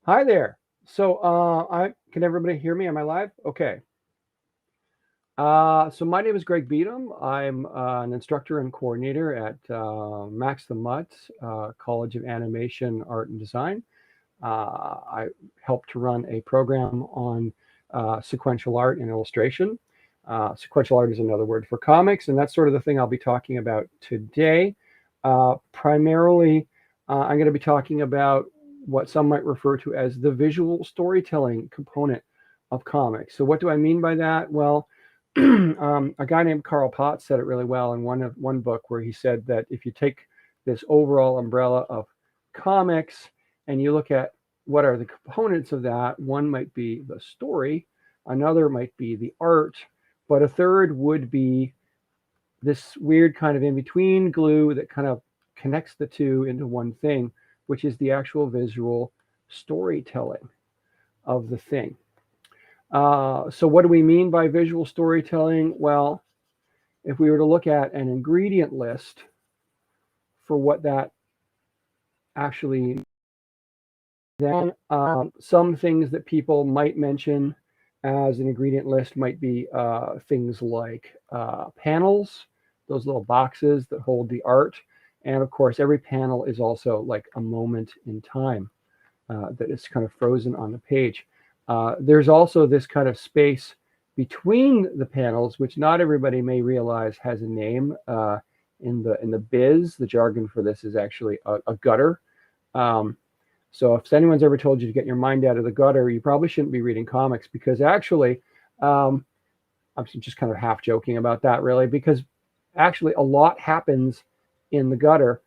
Hi there. So can everybody hear me? Am I live? Okay. So my name is Greg Beadham. I'm an instructor and coordinator at Max the Mutt College of Animation, Art and Design. I help to run a program on sequential art and illustration. Sequential art is another word for comics, and that's sort of the thing I'll be talking about today. Primarily, I'm going to be talking about what some might refer to as the visual storytelling component of comics. So what do I mean by that? Well, a guy named Carl Potts said it really well in one book where he said that if you take this overall umbrella of comics and you look at what are the components of that, one might be the story, another might be the art, but a third would be this weird kind of in between glue that kind of connects the two into one thing, which is the actual visual storytelling of the thing. So, what do we mean by visual storytelling? Well, if we were to look at an ingredient list for what that actually, then some things that people might mention as an ingredient list might be things like panels, those little boxes that hold the art. And of course, every panel is also like a moment in time that is kind of frozen on the page. There's also this kind of space between the panels, which not everybody may realize has a name. In the biz, the jargon for this is actually a gutter. Um, so if anyone's ever told you to get your mind out of the gutter, you probably shouldn't be reading comics because actually, um, I'm just kind of half joking about that really, because actually a lot happens in the gutter.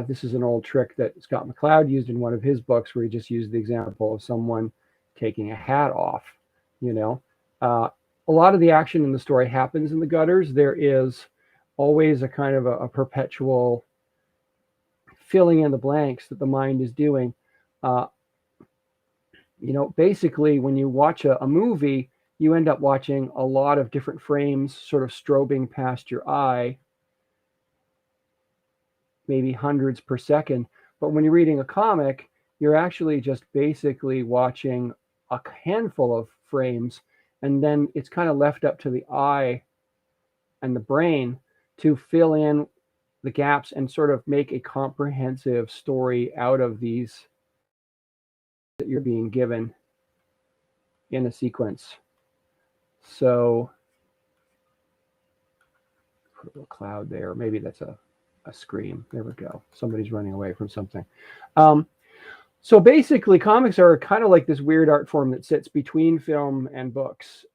This is an old trick that Scott McCloud used in one of his books where he just used the example of someone taking a hat off, you know. Uh, a lot of the action in the story happens in the gutters. There is always a kind of a perpetual filling in the blanks that the mind is doing. Uh, basically, when you watch a movie, you end up watching a lot of different frames sort of strobing past your eye, maybe hundreds per second. But when you're reading a comic, you're actually just basically watching a handful of frames, and then it's kind of left up to the eye and the brain to fill in the gaps and sort of make a comprehensive story out of these that you're being given in a sequence. So put a little cloud there. Maybe that's a scream. There we go. Somebody's running away from something. Um, so basically, comics are kind of like this weird art form that sits between film and books.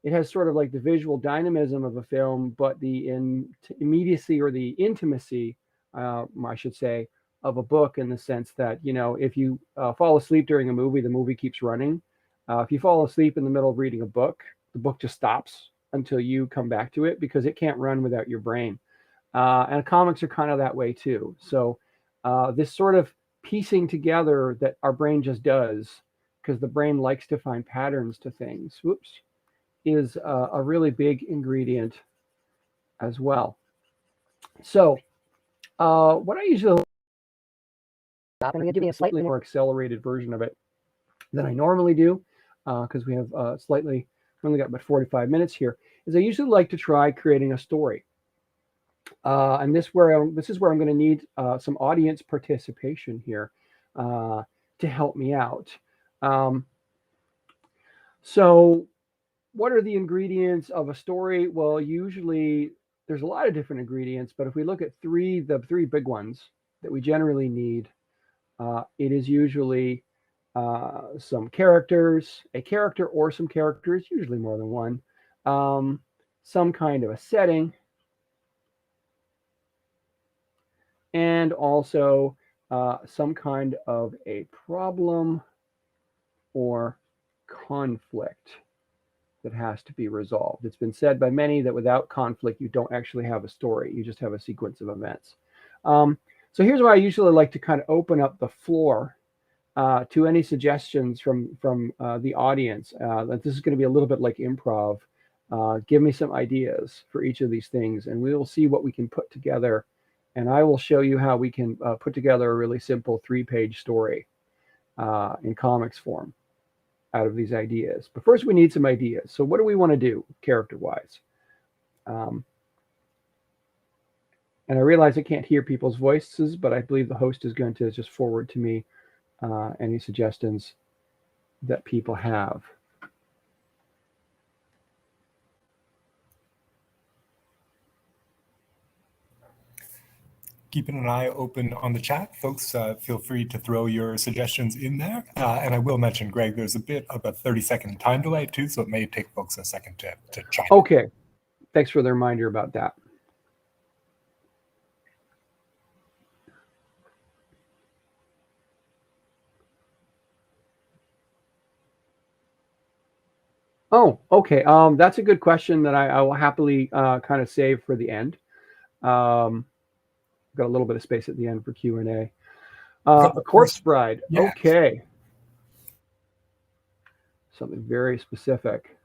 It has sort of like the visual dynamism of a film, but the immediacy or the intimacy, I should say, of a book in the sense that, if you fall asleep during a movie, the movie keeps running. If you fall asleep in the middle of reading a book, the book just stops until you come back to it because it can't run without your brain. And comics are kind of that way too. So this sort of piecing together that our brain just does, because the brain likes to find patterns to things, whoops, is a really big ingredient as well. So what I usually, I'm going to give you a slightly more accelerated version of it than I normally do, because we have we only got about 45 minutes here, is I usually like to try creating a story. And this is where I'm going to need some audience participation here to help me out. Um, so, what are the ingredients of a story? Well, usually there's a lot of different ingredients, but if we look at the three big ones that we generally need, it is usually some characters, a character or some characters, usually more than one, um, some kind of a setting, and also some kind of a problem or conflict that has to be resolved. It's been said by many that without conflict, you don't actually have a story. You just have a sequence of events. Um, so here's where I usually like to kind of open up the floor to any suggestions from the audience. That this is going to be a little bit like improv. Give me some ideas for each of these things, and we will see what we can put together. And I will show you how we can put together a really simple 3-page story. in comics form out of these ideas. But first we need some ideas. So what do we want to do character-wise? And I realize I can't hear people's voices, but I believe the host is going to just forward to me any suggestions that people have. Keeping an eye open on the chat, folks, feel free to throw your suggestions in there. And I will mention, Greg, there's a bit of a 30-second time delay too, so it may take folks a second to chime in. Okay, thanks for the reminder about that. Oh, okay. That's a good question that I will happily kind of save for the end. Got a little bit of space at the end for Q&A. A corpse bride. Yeah. Okay. Something very specific.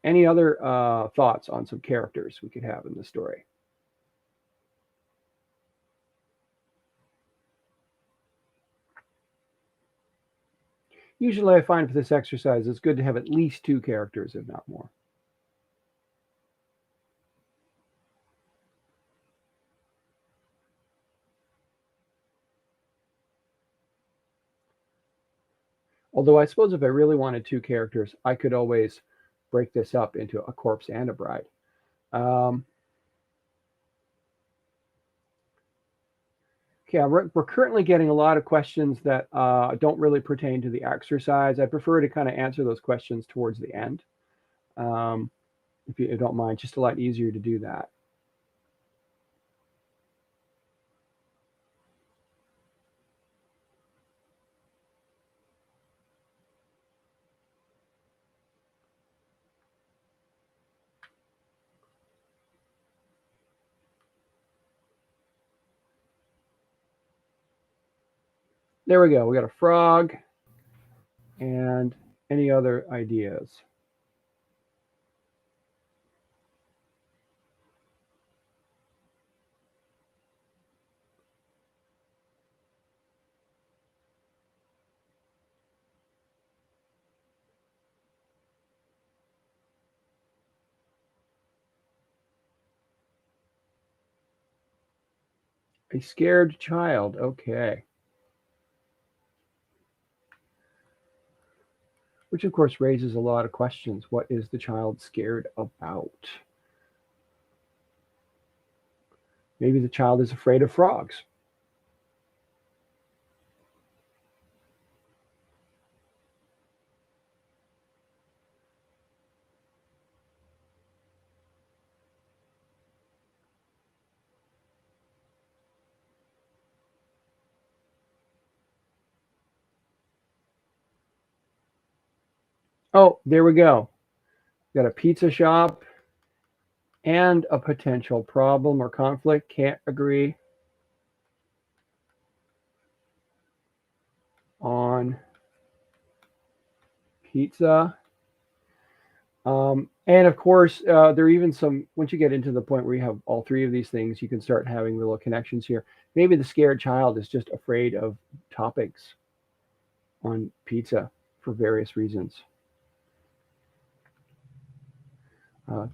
Any other thoughts on some characters we could have in the story? Usually I find for this exercise, it's good to have at least 2 characters, if not more. Although I suppose if I really wanted 2 characters, I could always break this up into a corpse and a bride. Okay, we're currently getting a lot of questions that don't really pertain to the exercise. I prefer to kind of answer those questions towards the end, if you don't mind. Just a lot easier to do that. There we go. We got a frog. And any other ideas? A scared child. Okay. Which of course raises a lot of questions. What is the child scared about? Maybe the child is afraid of frogs. Oh, there we go. Got a pizza shop and a potential problem or conflict. Can't agree on pizza. And of course, there are even some, once you get into the point where you have all 3 of these things, you can start having little connections here. Maybe the scared child is just afraid of toppings on pizza for various reasons.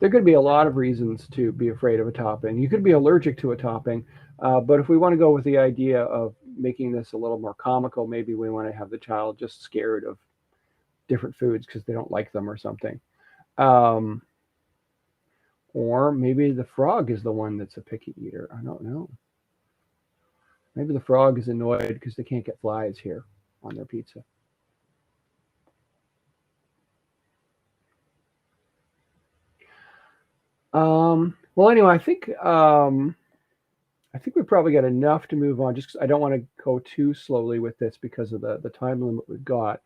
There could be a lot of reasons to be afraid of a topping. You could be allergic to a topping, but if we want to go with the idea of making this a little more comical, maybe we want to have the child just scared of different foods because they don't like them or something. Or maybe the frog is the one that's a picky eater. I don't know. Maybe the frog is annoyed because they can't get flies here on their pizza. Well, anyway, I think we probably got enough to move on. Just 'cause I don't want to go too slowly with this because of the time limit we've got.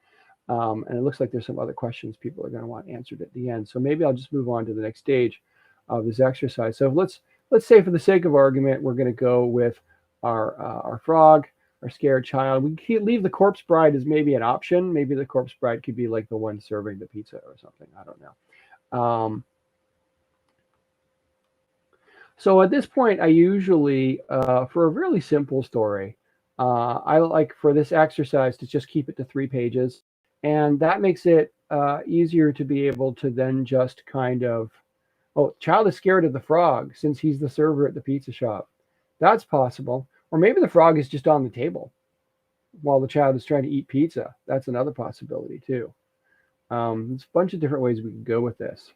And it looks like there's some other questions people are going to want answered at the end. So maybe I'll just move on to the next stage of this exercise. So let's say, for the sake of argument, we're going to go with our frog, our scared child. We can leave the corpse bride as maybe an option. Maybe the corpse bride could be like the one serving the pizza or something. I don't know. So at this point, I usually, for a really simple story, I like for this exercise to just keep it to 3 pages. And that makes it easier to be able to then just kind of, oh, child is scared of the frog since he's the server at the pizza shop. That's possible. Or maybe the frog is just on the table while the child is trying to eat pizza. That's another possibility too. There's a bunch of different ways we can go with this.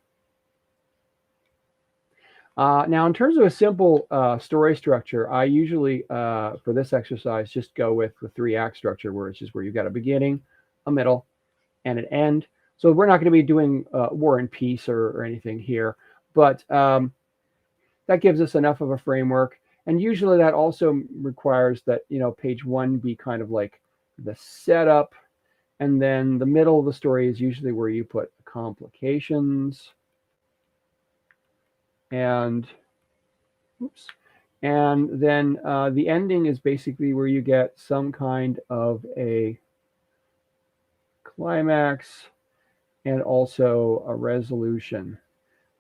Now, in terms of a simple story structure, I usually, for this exercise, just go with the 3-act structure, where it's just where you've got a beginning, a middle, and an end. So we're not going to be doing War and Peace or anything here, but that gives us enough of a framework. And usually that also requires that, page 1 be kind of like the setup, and then the middle of the story is usually where you put complications. And then the ending is basically where you get some kind of a climax and also a resolution.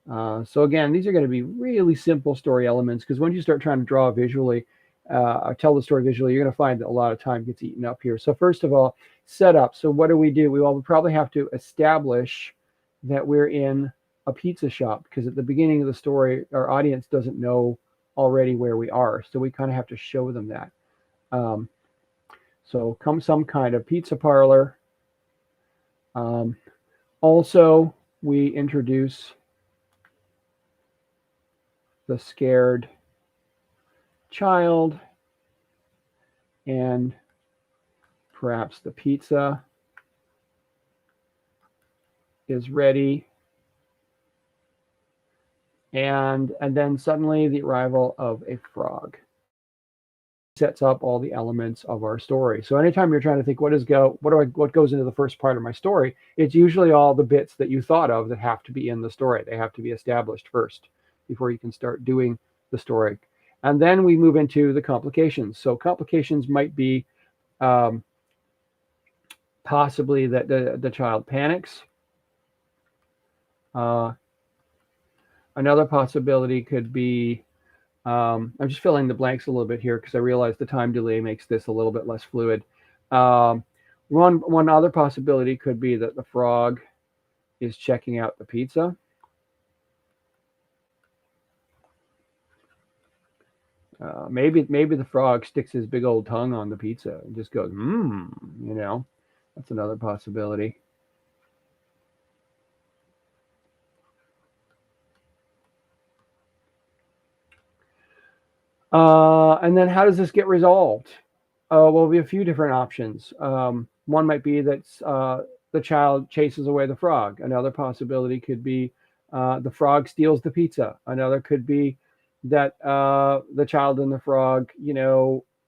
So again, these are going to be really simple story elements, because once you start trying to draw visually, or tell the story visually, you're going to find that a lot of time gets eaten up here. So first of all, setup. So what do? We probably have to establish that we're in a pizza shop, because at the beginning of the story, our audience doesn't know already where we are. So we kind of have to show them that. So some kind of pizza parlor. Also, we introduce the scared child, and perhaps the pizza is ready. And then suddenly the arrival of a frog sets up all the elements of our story. So anytime you're trying to think what goes into the first part of my story, it's usually all the bits that you thought of that have to be in the story. They have to be established first before you can start doing the story. And then we move into the complications. So complications might be possibly that the child panics. Another possibility could be, I'm just filling the blanks a little bit here because I realize the time delay makes this a little bit less fluid. One other possibility could be that the frog is checking out the pizza. Maybe the frog sticks his big old tongue on the pizza and just goes, that's another possibility. And then how does this get resolved? Well, there'll be a few different options. One might be that the child chases away the frog. Another possibility could be the frog steals the pizza. Another could be that the child and the frog,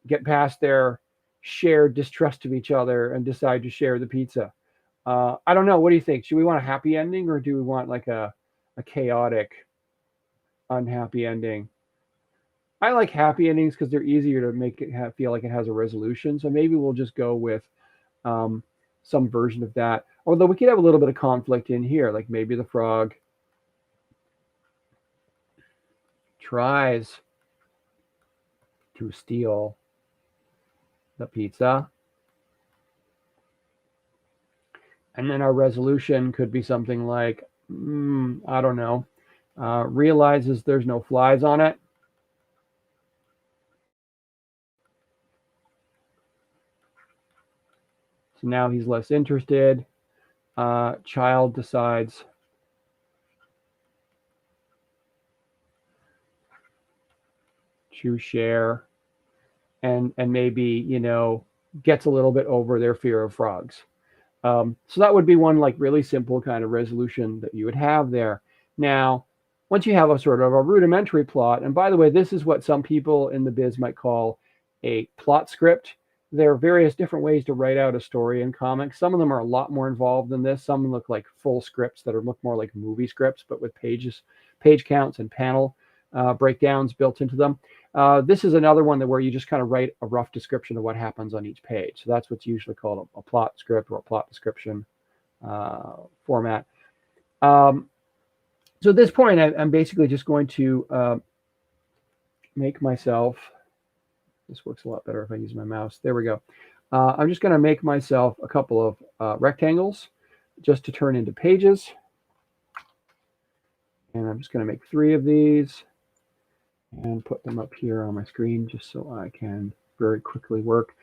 get past their shared distrust of each other and decide to share the pizza. I don't know. What do you think? Should we want a happy ending, or do we want like a chaotic, unhappy ending? I like happy endings because they're easier to make it feel like it has a resolution. So maybe we'll just go with some version of that. Although we could have a little bit of conflict in here, like maybe the frog tries to steal the pizza. And then our resolution could be something like, I don't know, realizes there's no flies on it. So now he's less interested. Child decides to share, and maybe, gets a little bit over their fear of frogs. So that would be one like really simple kind of resolution that you would have there. Now, once you have a sort of a rudimentary plot, and by the way, this is what some people in the biz might call a plot script. There are various different ways to write out a story in comics. Some of them are a lot more involved than this. Some look like full scripts that look more like movie scripts, but with page counts and panel breakdowns built into them. This is another one where you just kind of write a rough description of what happens on each page. So that's what's usually called a plot script or a plot description format. So at this point, I'm basically just going to make myself, this works a lot better if I use my mouse. There we go. I'm just going to make myself a couple of rectangles just to turn into pages. And I'm just going to make 3 of these and put them up here on my screen just so I can very quickly work.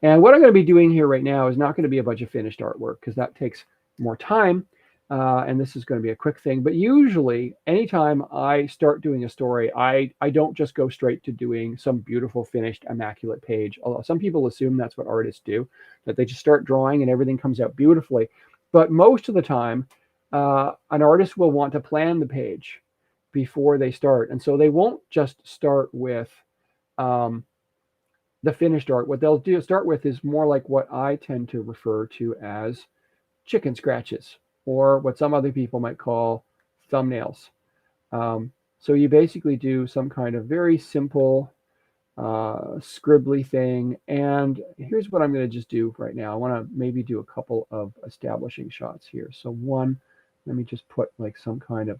And what I'm going to be doing here right now is not going to be a bunch of finished artwork because that takes more time. And this is going to be a quick thing. But usually, anytime I start doing a story, I don't just go straight to doing some beautiful, finished, immaculate page. Although some people assume that's what artists do, that they just start drawing and everything comes out beautifully. But most of the time, an artist will want to plan the page before they start. And so they won't just start with the finished art. What they'll do start with is more like what I tend to refer to as chicken scratches, or what some other people might call thumbnails. So you basically do some kind of very simple scribbly thing. And here's what I'm going to just do right now. I want to maybe do a couple of establishing shots here. So one, let me just put like some kind of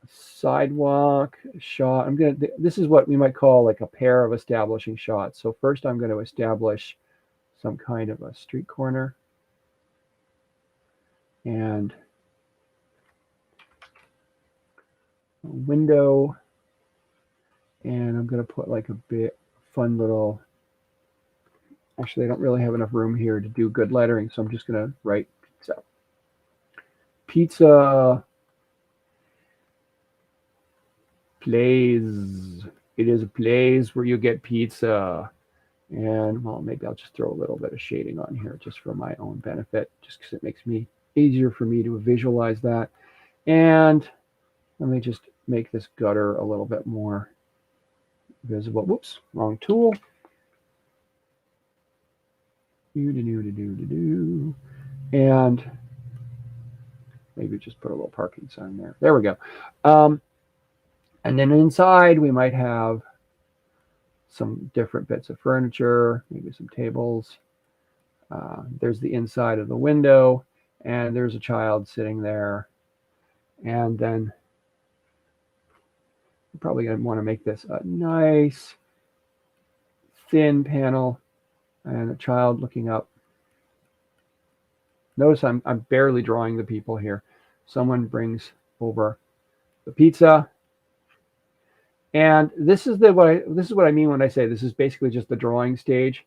sidewalk shot. This is what we might call like a pair of establishing shots. So first I'm going to establish some kind of a street corner and a window. And I'm going to put like a bit fun little, actually I don't really have enough room here to do good lettering. So I'm just going to write pizza. Pizza place. It is a place where you get pizza. And well, maybe I'll just throw a little bit of shading on here just for my own benefit, just because it makes me easier for me to visualize that. And let me just make this gutter a little bit more visible. Whoops, wrong tool. And maybe just put a little parking sign there. There we go. And then inside we might have some different bits of furniture, maybe some tables. There's the inside of the window, and there's a child sitting there. And then I'm probably going to want to make this a nice thin panel and a child looking up. Notice I'm barely drawing the people here. Someone brings over the pizza. And this is what I mean when I say this is basically just the drawing stage.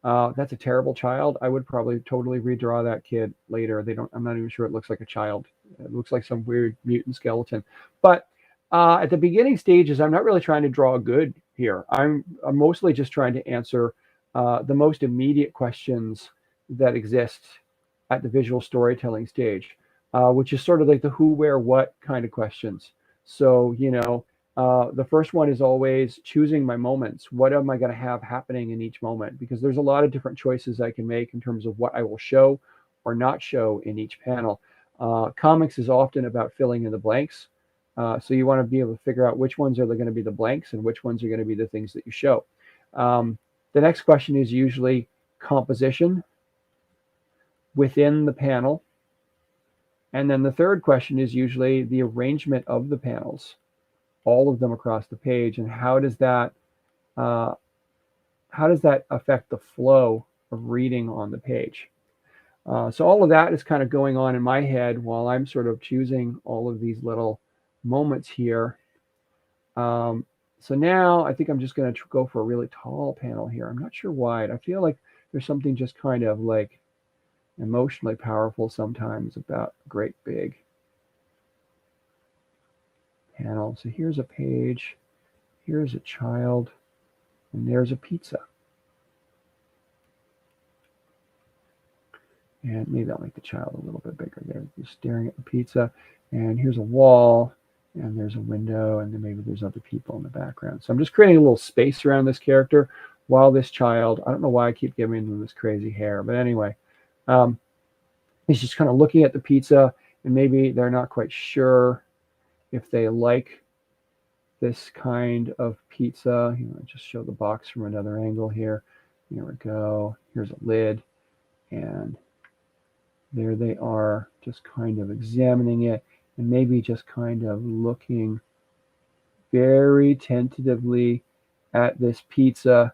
That's a terrible child. I would probably totally redraw that kid later. I'm not even sure it looks like a child. It looks like some weird mutant skeleton. But at the beginning stages, I'm not really trying to draw good here. I'm mostly just trying to answer the most immediate questions that exist at the visual storytelling stage, which is sort of like the who, where, what kind of questions. So, the first one is always choosing my moments. What am I going to have happening in each moment? Because there's a lot of different choices I can make in terms of what I will show or not show in each panel. Comics is often about filling in the blanks. So you want to be able to figure out which ones are going to be the blanks and which ones are going to be the things that you show. The next question is usually composition within the panel. And then the third question is usually the arrangement of the panels, all of them across the page, and how does that affect the flow of reading on the page? So all of that is kind of going on in my head while I'm sort of choosing all of these little moments here. So now I think I'm just going to go for a really tall panel here. I'm not sure why. I feel like there's something just kind of like emotionally powerful sometimes about a great big panel. So here's a page, here's a child, and there's a pizza. And maybe I'll make the child a little bit bigger there, just staring at the pizza. And here's a wall, and there's a window, and then maybe there's other people in the background. So I'm just creating a little space around this character while this child, I don't know why I keep giving them this crazy hair, but anyway, he's just kind of looking at the pizza, and maybe they're not quite sure if they like this kind of pizza. Just show the box from another angle here. Here we go. Here's a lid, and there they are, just kind of examining it, and maybe just kind of looking very tentatively at this pizza,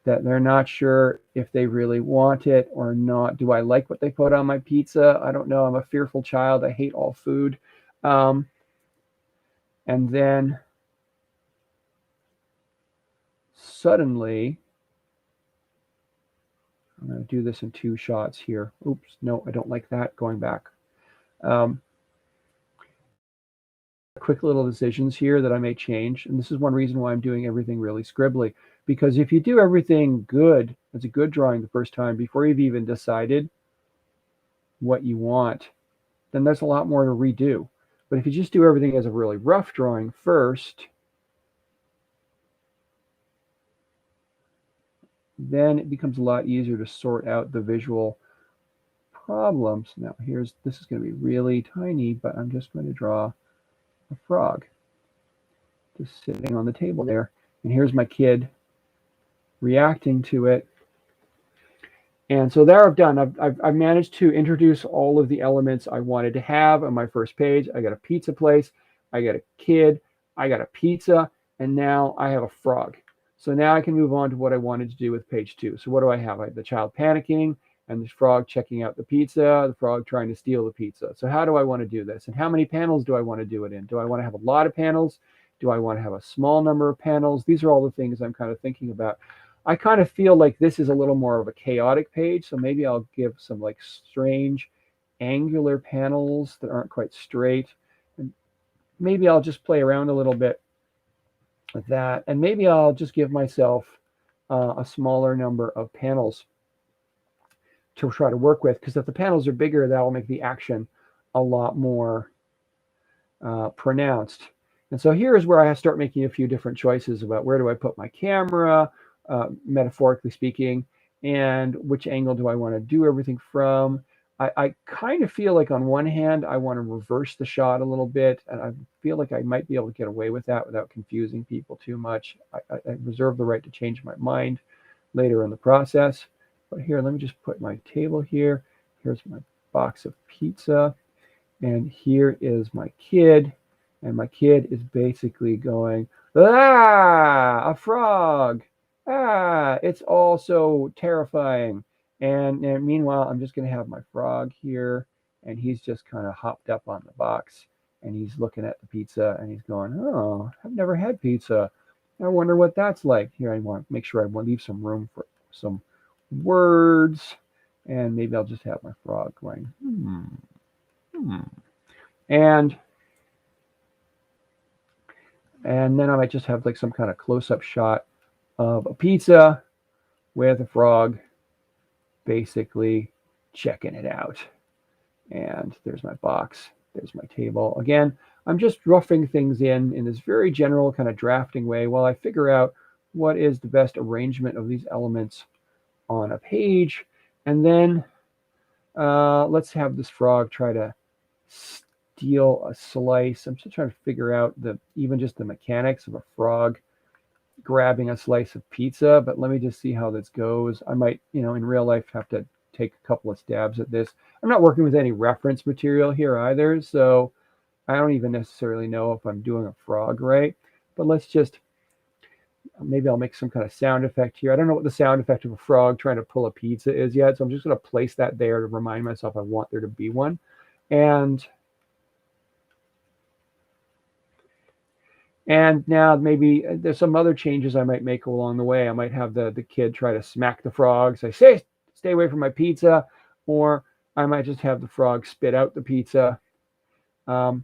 that they're not sure if they really want it or not. Do I like what they put on my pizza? I don't know. I'm a fearful child. I hate all food. And then suddenly, I'm going to do this in 2 shots here. Oops, no, I don't like that. Going back. Quick little decisions here that I may change. And this is one reason why I'm doing everything really scribbly. Because if you do everything good, it's a good drawing the first time, before you've even decided what you want, then there's a lot more to redo. But if you just do everything as a really rough drawing first, then it becomes a lot easier to sort out the visual problems. Now this is going to be really tiny, but I'm just going to draw a frog just sitting on the table there. And here's my kid reacting to it. And so there I've done. I've managed to introduce all of the elements I wanted to have on my first page. I got a pizza place, I got a kid, I got a pizza, and now I have a frog. So now I can move on to what I wanted to do with page 2. So what do I have? I have the child panicking, and the frog checking out the pizza, the frog trying to steal the pizza. So how do I want to do this? And how many panels do I want to do it in? Do I want to have a lot of panels? Do I want to have a small number of panels? These are all the things I'm kind of thinking about. I kind of feel like this is a little more of a chaotic page, so maybe I'll give some like strange angular panels that aren't quite straight. And maybe I'll just play around a little bit with that. And maybe I'll just give myself a smaller number of panels to try to work with, because if the panels are bigger, that'll make the action a lot more pronounced. And so here is where I start making a few different choices about where do I put my camera, metaphorically speaking, and which angle do I want to do everything from. I kind of feel like on one hand, I want to reverse the shot a little bit, and I feel like I might be able to get away with that without confusing people too much. I reserve the right to change my mind later in the process. But here, let me just put my table here. Here's my box of pizza, and here is my kid. And my kid is basically going, ah, a frog. Ah, it's all so terrifying. And meanwhile, I'm just going to have my frog here, and he's just kind of hopped up on the box, and he's looking at the pizza, and he's going, oh, I've never had pizza. I wonder what that's like. Here, I want to make sure I want to leave some room for some words, and maybe I'll just have my frog going, And then I might just have like some kind of close-up shot of a pizza with a frog basically checking it out. And there's my box. There's my table. Again, I'm just roughing things in this very general kind of drafting way while I figure out what is the best arrangement of these elements on a page. And then let's have this frog try to steal a slice. I'm still trying to figure out even just the mechanics of a frog grabbing a slice of pizza, but let me just see how this goes. I might, in real life have to take a couple of stabs at this. I'm not working with any reference material here either, so I don't even necessarily know if I'm doing a frog right, but maybe I'll make some kind of sound effect here. I don't know what the sound effect of a frog trying to pull a pizza is yet, so I'm just going to place that there to remind myself I want there to be one. And now maybe there's some other changes I might make along the way. I might have the kid try to smack the frog, say, stay away from my pizza, or I might just have the frog spit out the pizza. A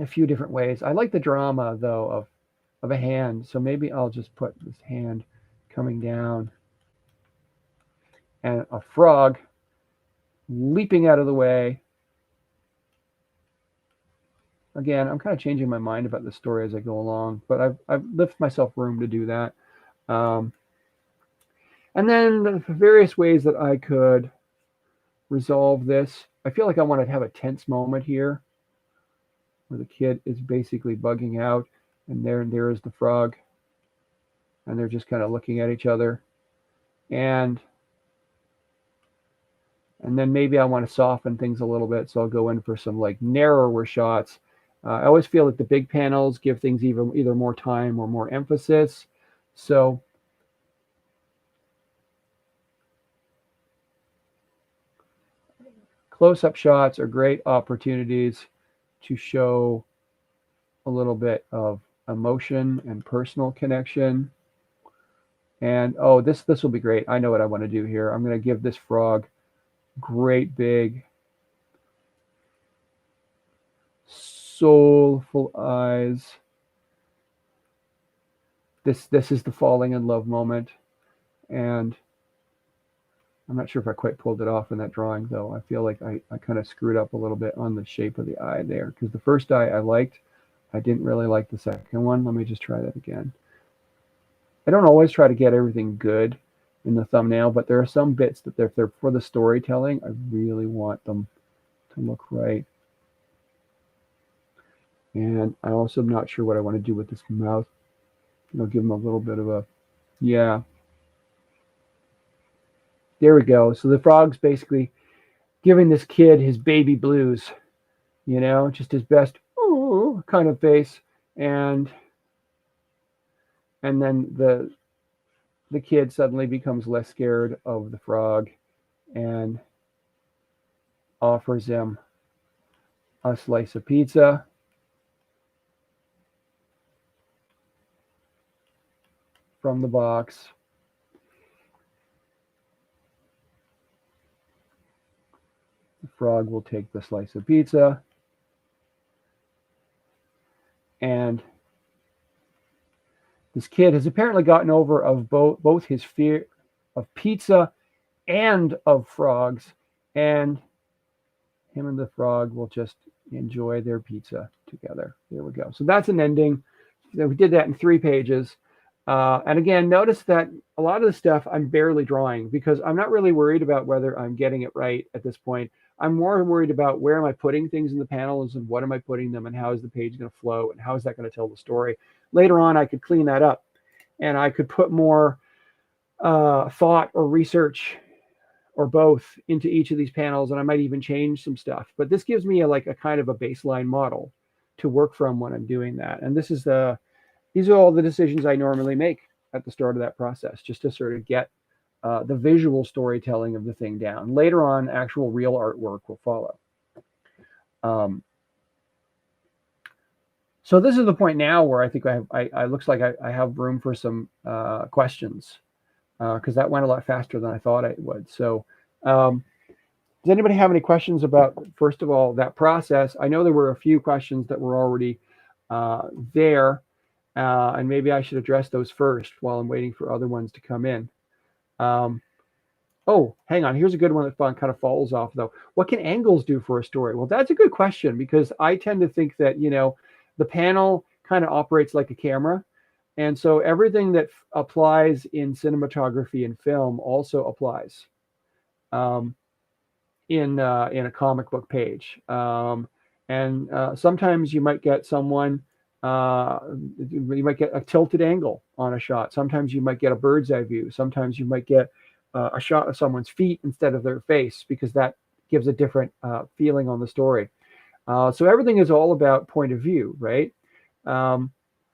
few different ways. I like the drama, though, of a hand, so maybe I'll just put this hand coming down and a frog leaping out of the way. Again, I'm kind of changing my mind about the story as I go along, but I've left myself room to do that. And then the various ways that I could resolve this. I feel like I want to have a tense moment here where the kid is basically bugging out, and there is the frog, and they're just kind of looking at each other. And then maybe I want to soften things a little bit, so I'll go in for some like narrower shots I always feel that the big panels give things either more time or more emphasis. So close-up shots are great opportunities to show a little bit of emotion and personal connection. And oh, this will be great. I know what I want to do here. I'm going to give this frog great big soulful eyes. This is the falling in love moment, and I'm not sure if I quite pulled it off in that drawing, though. I feel like I kind of screwed up a little bit on the shape of the eye there, because the first eye I liked. I didn't really like the second one. Let me just try that again. I don't always try to get everything good in the thumbnail, but there are some bits that if they're for the storytelling, I really want them to look right. And I also am not sure what I want to do with this mouth. I'll give him a little bit of a, yeah. There we go. So the frog's basically giving this kid his baby blues, you know, just his best ooh kind of face. And then the kid suddenly becomes less scared of the frog and offers him a slice of pizza. From the box. The frog will take the slice of pizza, and this kid has apparently gotten over of both his fear of pizza and of frogs, and him and the frog will just enjoy their pizza together. There we go. So that's an ending. We did that in 3 pages. And again, notice that a lot of the stuff I'm barely drawing because I'm not really worried about whether I'm getting it right at this point. I'm more worried about where am I putting things in the panels and what am I putting them and how is the page going to flow and how is that going to tell the story. Later on, I could clean that up and I could put more thought or research or both into each of these panels, and I might even change some stuff. But this gives me a kind of a baseline model to work from when I'm doing that. And these are all the decisions I normally make at the start of that process, just to sort of get the visual storytelling of the thing down. Later on, actual real artwork will follow. So this is the point now where I think I looks like I have room for some questions because that went a lot faster than I thought it would. So does anybody have any questions about, first of all, that process? I know there were a few questions that were already there. And maybe I should address those first while I'm waiting for other ones to come in. Oh, hang on. Here's a good one that kind of falls off, though. What can angles do for a story? Well, that's a good question because I tend to think that, you know, the panel kind of operates like a camera. And so everything that applies in cinematography and film also applies in a comic book page. And sometimes you might get someone you might get a tilted angle on a shot. Sometimes you might get a bird's eye view. Sometimes you might get a shot of someone's feet instead of their face because that gives a different feeling on the story. So everything is all about point of view, right?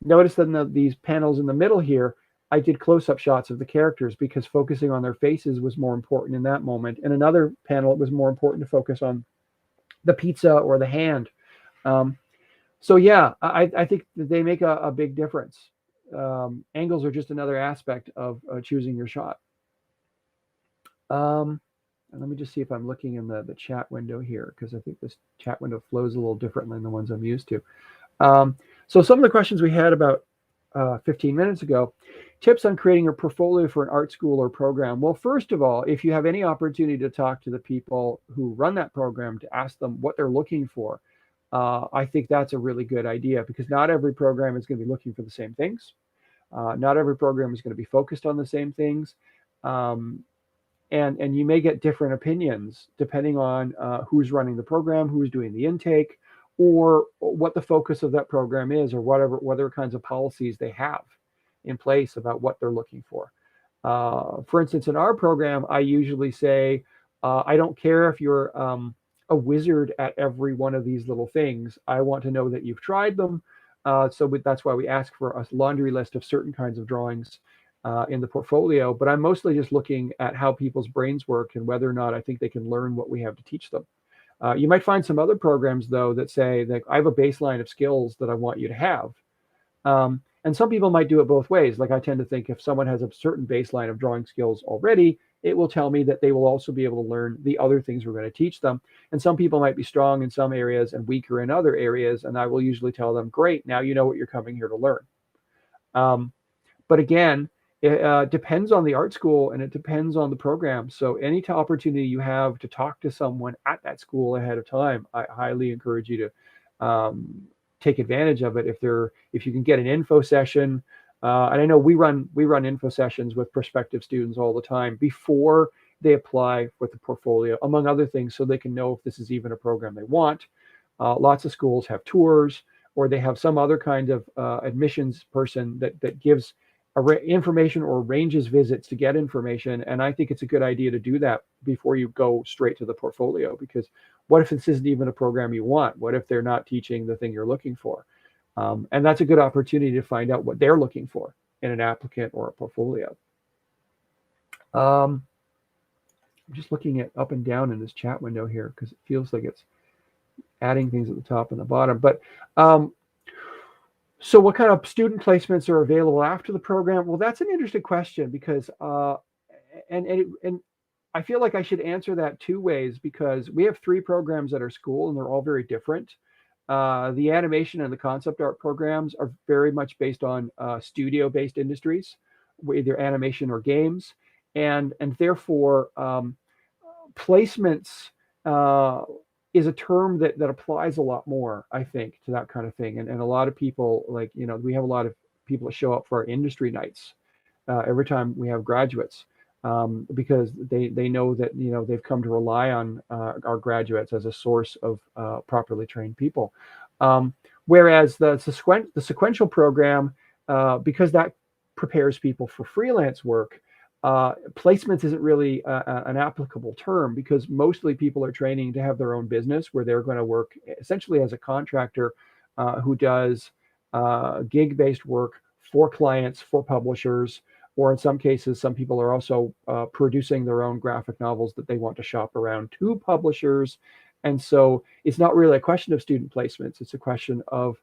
Notice that in these panels in the middle here, I did close-up shots of the characters because focusing on their faces was more important in that moment. In another panel, it was more important to focus on the pizza or the hand. So yeah, I think that they make a big difference. Angles are just another aspect of choosing your shot. And let me just see if I'm looking in the chat window here, because I think this chat window flows a little differently than the ones I'm used to. So some of the questions we had about 15 minutes ago, tips on creating a portfolio for an art school or program. Well, first of all, if you have any opportunity to talk to the people who run that program to ask them what they're looking for, I think that's a really good idea because not every program is going to be looking for the same things. Not every program is going to be focused on the same things. And you may get different opinions depending on who's running the program, who's doing the intake, or what the focus of that program is, or whatever kinds of policies they have in place about what they're looking for. For instance, in our program, I usually say, I don't care if you're a wizard at every one of these little things. I want to know that you've tried them. That's why we ask for a laundry list of certain kinds of drawings in the portfolio. But I'm mostly just looking at how people's brains work and whether or not I think they can learn what we have to teach them. You might find some other programs, though, that say that I have a baseline of skills that I want you to have. And some people might do it both ways. Like I tend to think if someone has a certain baseline of drawing skills already, it will tell me that they will also be able to learn the other things we're going to teach them. And some people might be strong in some areas and weaker in other areas. And I will usually tell them, great, now you know what you're coming here to learn. But again, it depends on the art school and it depends on the program. So any opportunity you have to talk to someone at that school ahead of time, I highly encourage you to take advantage of it. If you can get an info session, and I know we run info sessions with prospective students all the time before they apply with the portfolio, among other things, so they can know if this is even a program they want. Lots of schools have tours, or they have some other kind of admissions person that gives information or arranges visits to get information. And I think it's a good idea to do that before you go straight to the portfolio, because what if this isn't even a program you want? What if they're not teaching the thing you're looking for? And that's a good opportunity to find out what they're looking for in an applicant or a portfolio. I'm just looking at up and down in this chat window here because it feels like it's adding things at the top and the bottom. But so what kind of student placements are available after the program? Well, that's an interesting question because, and I feel like I should answer that two ways, because we have 3 programs at our school and they're all very different. The animation and the concept art programs are very much based on studio-based industries, either animation or games, and therefore placements is a term that applies a lot more, I think, to that kind of thing. And a lot of people, like, we have a lot of people that show up for our industry nights every time we have graduates, because they know that, they've come to rely on our graduates as a source of properly trained people. Whereas the sequential program, because that prepares people for freelance work, placements isn't really an applicable term, because mostly people are training to have their own business where they're going to work essentially as a contractor who does gig-based work for clients, for publishers, or in some cases, some people are also producing their own graphic novels that they want to shop around to publishers. And so it's not really a question of student placements. It's a question of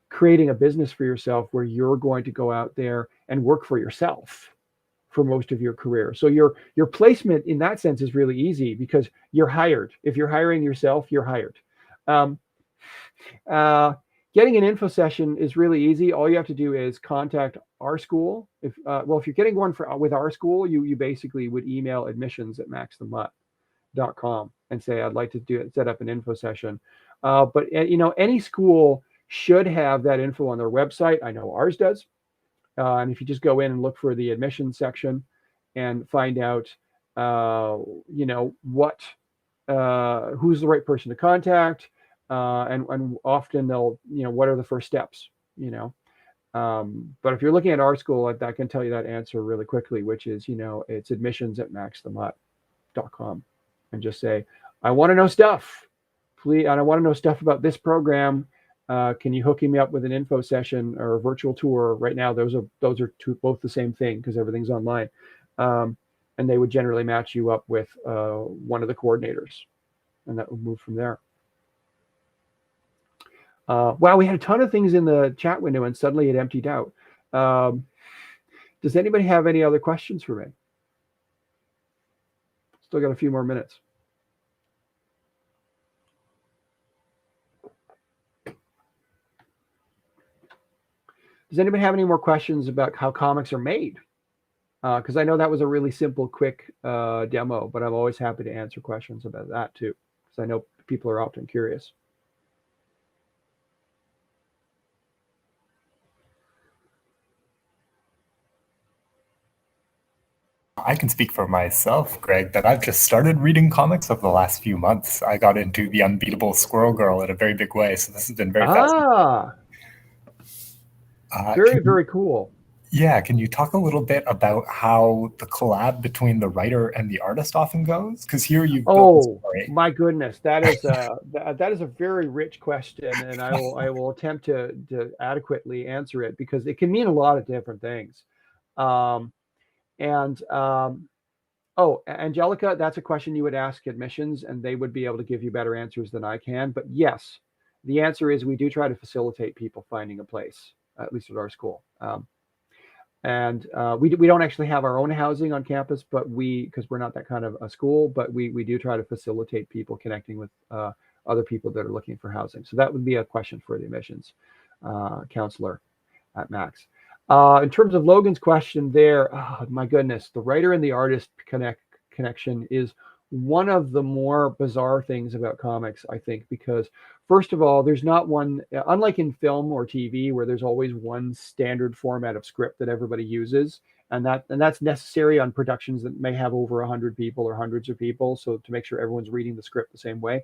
creating a business for yourself where you're going to go out there and work for yourself for most of your career. So your placement in that sense is really easy because you're hired. If you're hiring yourself, you're hired. Getting an info session is really easy. All you have to do is contact our school. If you're getting one with our school, you basically would email admissions@maxthemutt.com and say, I'd like to set up an info session. But any school should have that info on their website. I know ours does. And if you just go in and look for the admissions section and find out, who's the right person to contact, and often they'll, what are the first steps, but if you're looking at our school, I can tell you that answer really quickly, which is, it's admissions@maxthemutt.com, and just say, I want to know stuff, please. And I want to know stuff about this program. Can you hook me up with an info session or a virtual tour? Right now, those are both the same thing because everything's online. And they would generally match you up with one of the coordinators, and that would move from there. Wow, we had a ton of things in the chat window and suddenly it emptied out. Does anybody have any other questions for me? Still got a few more minutes. Does anybody have any more questions about how comics are made? Because I know that was a really simple, quick demo, but I'm always happy to answer questions about that too, because I know people are often curious. I can speak for myself, Greg, that I've just started reading comics over the last few months. I got into The Unbeatable Squirrel Girl in a very big way, so this has been very fascinating. Very, very cool. Yeah, can you talk a little bit about how the collab between the writer and the artist often goes? Because here you've built the Oh story. my goodness, that is a very rich question, and I will attempt to adequately answer it because it can mean a lot of different things. Um, and Oh, Angelica, that's a question you would ask admissions, and they would be able to give you better answers than I can. But yes, the answer is we do try to facilitate people finding a place, at least at our school. And we don't actually have our own housing on campus, but because we're not that kind of a school, but we do try to facilitate people connecting with other people that are looking for housing. So that would be a question for the admissions counselor at Max. In terms of Logan's question there, oh, my goodness, the writer and the artist connection is one of the more bizarre things about comics, I think, because first of all, there's not one, unlike in film or TV, where there's always one standard format of script that everybody uses. And that's necessary on productions that may have over 100 people or hundreds of people. So to make sure everyone's reading the script the same way.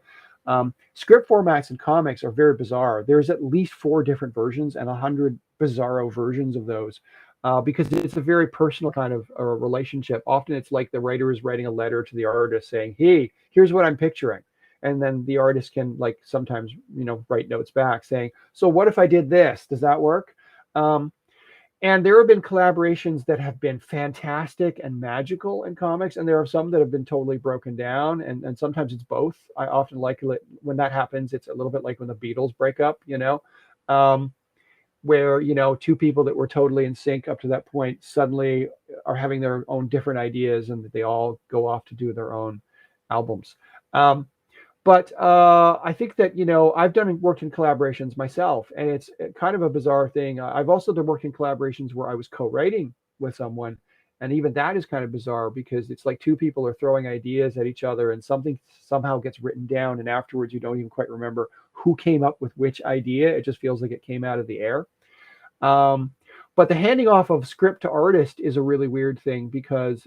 Script formats in comics are very bizarre. There's at least 4 different versions and 100 bizarro versions of those because it's a very personal kind of relationship. Often it's like the writer is writing a letter to the artist saying, hey, here's what I'm picturing. And then the artist can like sometimes, write notes back saying, so what if I did this? Does that work? And there have been collaborations that have been fantastic and magical in comics, and there are some that have been totally broken down, and sometimes it's both. I often like it when that happens. It's a little bit like when the Beatles break up, um, where, 2 people that were totally in sync up to that point suddenly are having their own different ideas, and they all go off to do their own albums. But I think that, I've worked in collaborations myself, and it's kind of a bizarre thing. I've also done work in collaborations where I was co-writing with someone, and even that is kind of bizarre because it's like 2 people are throwing ideas at each other, and something somehow gets written down, and afterwards you don't even quite remember who came up with which idea. It just feels like it came out of the air. Um, but the handing off of script to artist is a really weird thing because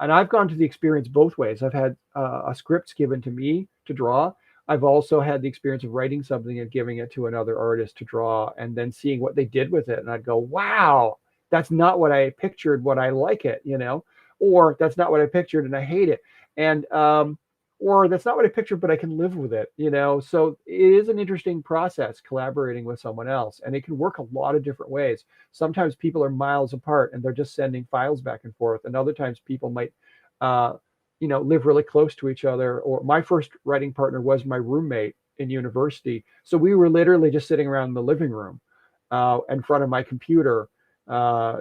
and I've gone to the experience both ways. I've had a script given to me to draw. I've also had the experience of writing something and giving it to another artist to draw and then seeing what they did with it. And I'd go, wow, that's not what I pictured, what I like it, or that's not what I pictured and I hate it. And, or that's not what I pictured, but I can live with it, So it is an interesting process collaborating with someone else, and it can work a lot of different ways. Sometimes people are miles apart and they're just sending files back and forth, and other times people might, live really close to each other. Or my first writing partner was my roommate in university, so we were literally just sitting around in the living room in front of my computer, uh,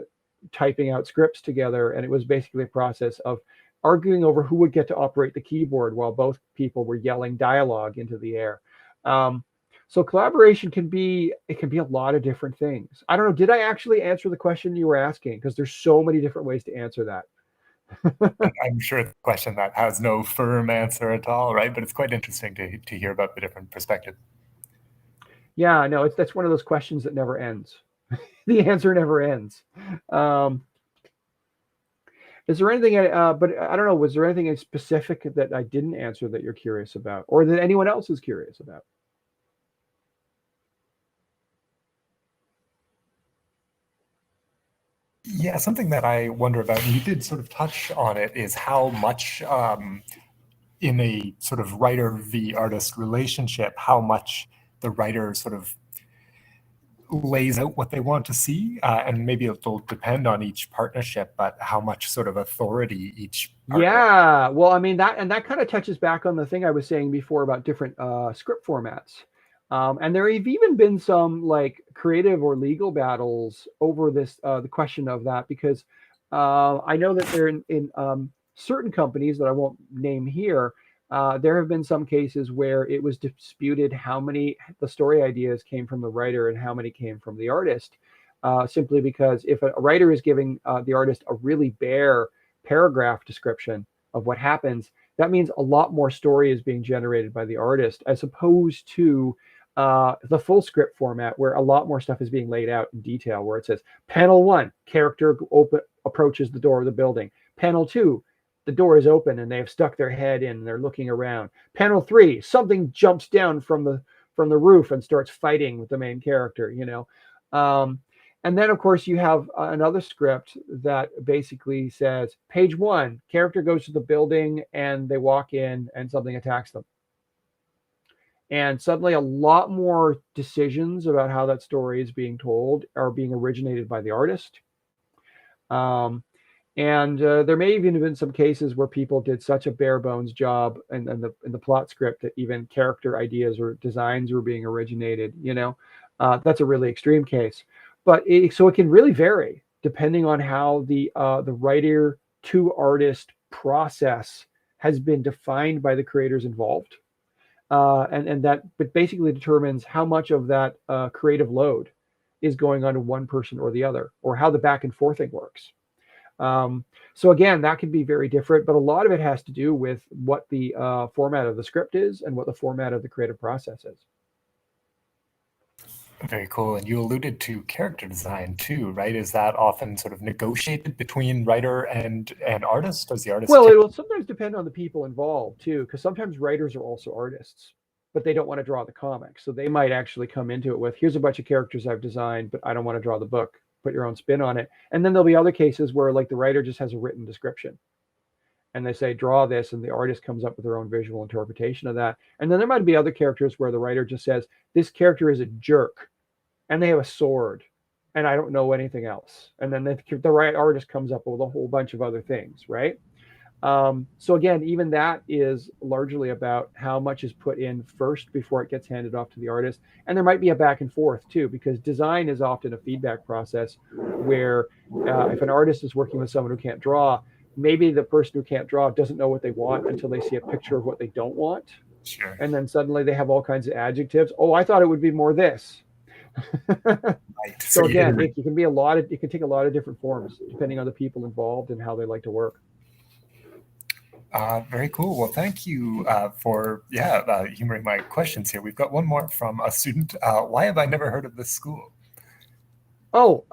typing out scripts together, and it was basically a process of arguing over who would get to operate the keyboard while both people were yelling dialogue into the air. Um, so collaboration can be a lot of different things. I don't know. Did I actually answer the question you were asking? Because there's so many different ways to answer that. I'm sure it's a question that has no firm answer at all, right? But it's quite interesting to hear about the different perspectives. Yeah, no, that's one of those questions that never ends. The answer never ends. Um, is there anything? But I don't know. Was there anything specific that I didn't answer that you're curious about, or that anyone else is curious about? Yeah, something that I wonder about, and you did sort of touch on it, is how much in a sort of writer v artist relationship, how much the writer sort of lays out what they want to see, and maybe it'll depend on each partnership, but how much sort of authority each partner. Yeah, well, I mean that kind of touches back on the thing I was saying before about different script formats, and there have even been some like creative or legal battles over this the question of that because I know that there in certain companies that I won't name here, there have been some cases where it was disputed how many the story ideas came from the writer and how many came from the artist, simply because if a writer is giving the artist a really bare paragraph description of what happens, that means a lot more story is being generated by the artist as opposed to the full script format where a lot more stuff is being laid out in detail, where it says panel 1, character approaches the door of the building. Panel 2, the door is open and they have stuck their head in and they're looking around. Panel 3, something jumps down from the roof and starts fighting with the main character, um, And then, of course, you have another script that basically says, page 1, character goes to the building and they walk in and something attacks them. And suddenly a lot more decisions about how that story is being told are being originated by the artist. And there may even have been some cases where people did such a bare bones job in the plot script that even character ideas or designs were being originated. That's a really extreme case. But so it can really vary depending on how the writer to artist process has been defined by the creators involved. And that but basically determines how much of that creative load is going on to one person or the other, or how the back and forthing works. So again, that can be very different, but a lot of it has to do with what the format of the script is and what the format of the creative process is. Very cool. And you alluded to character design too, right? Is that often sort of negotiated between writer and artist? Does the artist? Well, it will sometimes depend on the people involved too, because sometimes writers are also artists, but they don't want to draw the comics. So they might actually come into it with, here's a bunch of characters I've designed, but I don't want to draw the book. Put your own spin on it. And then there'll be other cases where like the writer just has a written description and they say, draw this, and the artist comes up with their own visual interpretation of that. And then there might be other characters where the writer just says, this character is a jerk and they have a sword and I don't know anything else. And then the right artist comes up with a whole bunch of other things, right? So again, even that is largely about how much is put in first before it gets handed off to the artist. And there might be a back and forth too, because design is often a feedback process where if an artist is working with someone who can't draw, maybe the person who can't draw doesn't know what they want until they see a picture of what they don't want. Sure. And then suddenly they have all kinds of adjectives. Oh, I thought it would be more this. Right. So again, it can be it can take a lot of different forms depending on the people involved and how they like to work. Very cool. Well, thank you for humoring my questions here. We've got one more from a student. Why have I never heard of this school? Oh,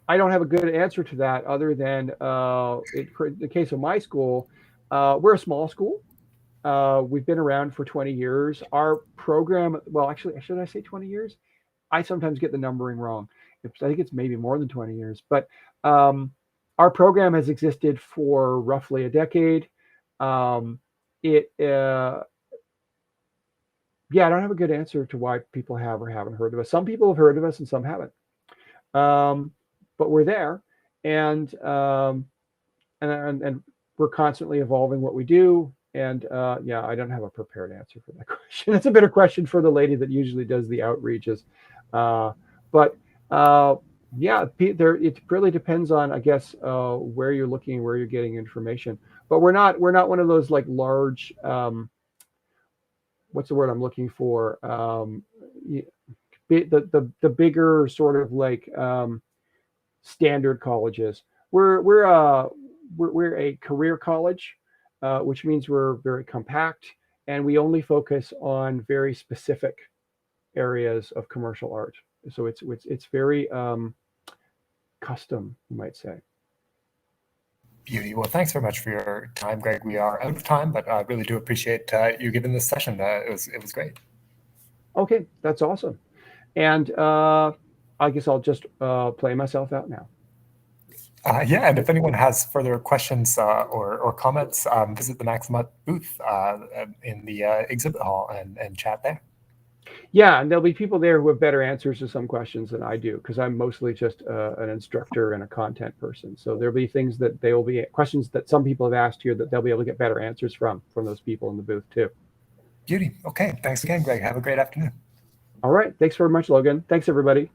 I don't have a good answer to that other than in the case of my school, we're a small school. We've been around for 20 years. Our program, well, actually, should I say 20 years? I sometimes get the numbering wrong. I think it's maybe more than 20 years. But our program has existed for roughly a decade. I don't have a good answer to why people have or haven't heard of us. Some people have heard of us and some haven't. But we're there, and we're constantly evolving what we do. And I don't have a prepared answer for that question. It's a better question for the lady that usually does the outreaches. It really depends on, I guess, where you're looking, where you're getting information. But we're not one of those like large, what's the word I'm looking for? The bigger sort of like standard colleges. We're a career college, which means we're very compact, and we only focus on very specific areas of commercial art. So it's very custom, you might say. Beauty. Well, thanks very much for your time, Greg. We are out of time, but I really do appreciate you giving this session. It was great. Okay, that's awesome. And I guess I'll just play myself out now. And if anyone has further questions or comments, visit the Max Mutt booth in the exhibit hall and chat there. Yeah, and there'll be people there who have better answers to some questions than I do, because I'm mostly just an instructor and a content person. So there'll be things that will be questions that some people have asked here that they'll be able to get better answers from those people in the booth too. Beauty. Okay. Thanks again, Greg. Have a great afternoon. All right. Thanks very much, Logan. Thanks, everybody.